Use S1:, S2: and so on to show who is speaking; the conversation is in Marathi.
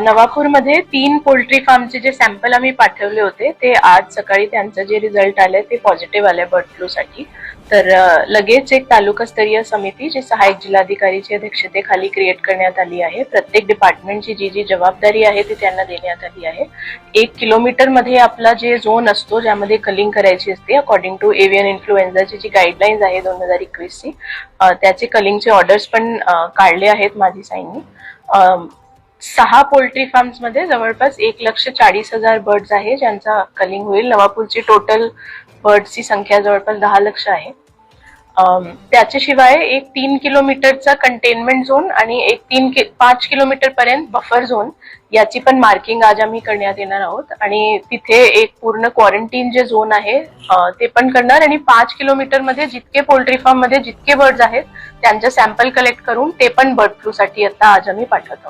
S1: नवापूरमध्ये 3 पोल्ट्री फार्मचे जे सॅम्पल आम्ही पाठवले होते ते आज सकाळी त्यांचं जे रिझल्ट आले ते पॉझिटिव्ह आले बर्ड फ्लू साठी. तर लगेच एक तालुकास्तरीय समिती जी सहाय्यक जिल्हाधिकारीच्या अध्यक्षतेखाली क्रिएट करण्यात आली आहे. प्रत्येक डिपार्टमेंटची जी जी जबाबदारी आहे ती त्यांना देण्यात आली आहे. 1 किलोमीटर मध्ये आपला जे झोन असतो ज्यामध्ये कलिंग करायची असते अकॉर्डिंग टू एव्हियन इन्फ्लुएन्झाची जी गाईडलाईन्स आहे 2021 ची, त्याचे कलिंगचे ऑर्डर्स पण काढले आहेत माझी साईंनी. 6 पोल्ट्री फार्म्स मध्ये जवळपास 1,40,000 बर्ड्स आहे ज्यांचा कलिंग होईल. नवापूरची टोटल बर्ड्सची संख्या जवळपास 10 लाख आहे. त्याच्याशिवाय एक 3 किलोमीटरचा कंटेनमेंट झोन आणि एक 5 किलोमीटर पर्यंत बफर झोन याची पण मार्किंग आज आम्ही करण्यात येणार आहोत आणि तिथे एक पूर्ण क्वारंटीन जे झोन आहे ते पण करणार आणि 5 किलोमीटर मध्ये जितके पोल्ट्री फार्म मध्ये जितके बर्ड्स आहेत त्यांचे सॅम्पल कलेक्ट करून ते पण बर्ड फ्लू साठी आता आज आम्ही पाठवत आहोत.